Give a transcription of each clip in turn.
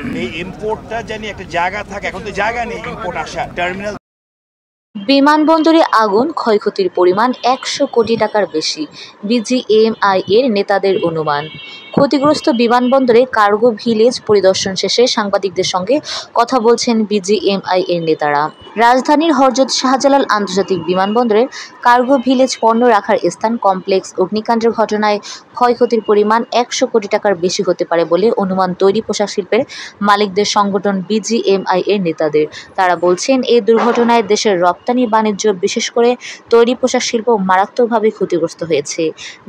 এই ইম্পোর্টটা জানি একটা জায়গা থাকে, এখন তো জায়গা নেই ইম্পোর্ট আসা টার্মিনাল। বিমানবন্দরে আগুন, ক্ষয়ক্ষতির পরিমাণ ১০০ কোটি টাকার বেশি, বিজিএমআই এর নেতাদের অনুমান। ক্ষতিগ্রস্ত বিমানবন্দরে কার্গো ভিলেজ পরিদর্শন শেষে সাংবাদিকদের সঙ্গে কথা বলছেন বিজিএমআই এর নেতারা। রাজধানীর হযরত শাহজালাল আন্তর্জাতিক বিমানবন্দরের কার্গো ভিলেজ পণ্য রাখার স্থান কমপ্লেক্স অগ্নিকাণ্ডের ঘটনায় ক্ষয়ক্ষতির পরিমাণ ১০০ কোটি টাকার বেশি হতে পারে বলে অনুমান তৈরি পোশাক শিল্পের মালিকদের সংগঠন বিজিএমআই এর নেতাদের। তারা বলছেন, এই দুর্ঘটনায় দেশের রপ্তানি বাণিজ্য, বিশেষ করে তৈরি পোশাক শিল্প মারাত্মকভাবে ক্ষতিগ্রস্ত হয়েছে।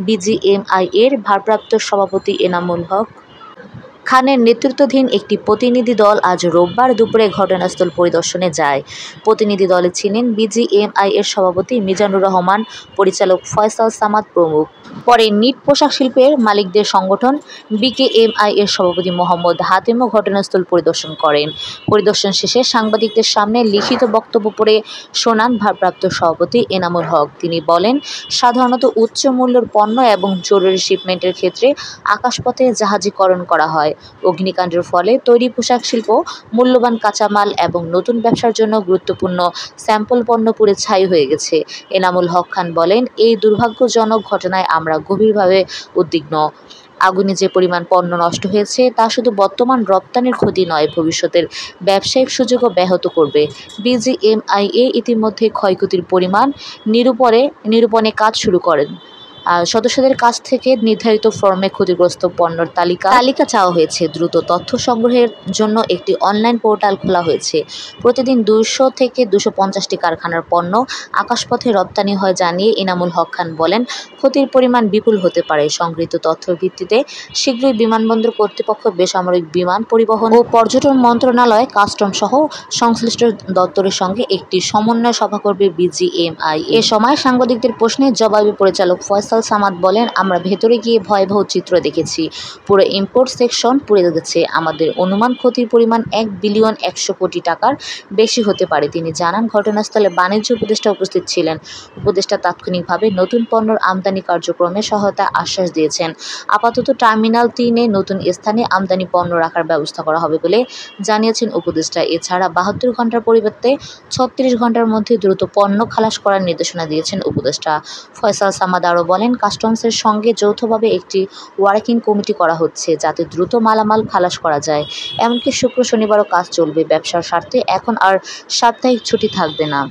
বিজিএমআই এর ভারপ্রাপ্ত সভাপতি এনামুল হক খানের নেতৃত্বাধীন একটি প্রতিনিধি দল আজ রোববার দুপুরে ঘটনাস্থল পরিদর্শনে যায়। প্রতিনিধি দলে ছিলেন বিজিএমআই এর সভাপতি মিজানুর রহমান, পরিচালক ফয়সাল সামাদ প্রমুখ। পরে নিট পোশাক শিল্পের মালিকদের সংগঠন বিকেএমআই এর সভাপতি মোহাম্মদ হাতেমও ঘটনাস্থল পরিদর্শন করেন। পরিদর্শন শেষে সাংবাদিকদের সামনে লিখিত বক্তব্য পড়ে শোনান ভারপ্রাপ্ত সভাপতি এনামুল হক। তিনি বলেন, সাধারণত উচ্চ মূল্যের পণ্য এবং জরুরি শিপমেন্টের ক্ষেত্রে আকাশপথে জাহাজীকরণ করা হয়। অগ্নিকাণ্ডের ফলে তৈরি পোশাক শিল্প মূল্যবান কাঁচামাল এবং নতুন ব্যবসার জন্য গুরুত্বপূর্ণ স্যাম্পল পণ্য পুড়ে ছাই হয়ে গেছে। এনামুল হক খান বলেন, এই দুর্ভাগ্যজনক ঘটনায় আমরা গভীরভাবে উদ্বিগ্ন। আগুনে যে পরিমাণ পণ্য নষ্ট হয়েছে তা শুধু বর্তমান রপ্তানির ক্ষতি নয়, ভবিষ্যতের ব্যবসায়িক সুযোগও ব্যাহত করবে। বিজিএমআইএ ইতিমধ্যে ক্ষয়ক্ষতির পরিমাণ নিরূপণে কাজ শুরু করেন। সদস্যদের কাছ থেকে নির্ধারিত ফর্মে ক্ষতিগ্রস্ত পণ্যের তালিকা চাওয়া হয়েছে। দ্রুত তথ্য সংগ্রহের জন্য একটি অনলাইন পোর্টাল খোলা হয়েছে। প্রতিদিন ২০০ থেকে ২৫০টি কারখানার পণ্য আকাশপথে রপ্তানি হয় জানিয়ে এনামুল হক খান বলেন, ক্ষতির পরিমাণ বিপুল হতে পারে। সংগৃহীত তথ্যের ভিত্তিতে শীঘ্রই বিমানবন্দর কর্তৃপক্ষ, বেসামরিক বিমান পরিবহন ও পর্যটন মন্ত্রণালয়, কাস্টম সহ সংশ্লিষ্ট দপ্তরের সঙ্গে একটি সমন্বয় সভা করবে বিজিএমআই। এ সময় সাংবাদিকদের প্রশ্নের জবাবে পরিচালক ফয়সাল সামাদ বলেন, আমরা ভেতরে গিয়ে ভয়াবহ চিত্র দেখেছি। পুরো ইম্পোর্ট সেকশন পুড়ে গেছে। আমাদের অনুমান ক্ষতির পরিমাণ ১ বিলিয়ন ১০০ কোটি টাকার বেশি হতে পারে। তিনি জানান, ঘটনাস্থলে বাণিজ্য উপদেষ্টা উপস্থিত ছিলেন। উপদেষ্টা তাৎক্ষণিকভাবে নতুন পণ্যের আমদানি কার্যক্রমে সহায়তার আশ্বাস দিয়েছেন। আপাতত টার্মিনাল ৩-এ নতুন স্থানে আমদানি পণ্য রাখার ব্যবস্থা করা হবে বলে জানিয়েছেন উপদেষ্টা। এছাড়া ৭২ ঘণ্টার পরিবর্তে ৩৬ ঘণ্টার মধ্যে দ্রুত পণ্য খালাস করার নির্দেশনা দিয়েছেন উপদেষ্টা। ফয়সাল সামাদ আরও বলেন, কাস্টমসের সঙ্গে যৌথভাবে একটি ওয়ার্কিং কমিটি করা হচ্ছে যাতে দ্রুত মালামাল খালাস করা যায়। এমনকি শুক্র শনিবারও কাজ চলবে। ব্যবসার স্বার্থে এখন আর সাপ্তাহিক ছুটি থাকবে না।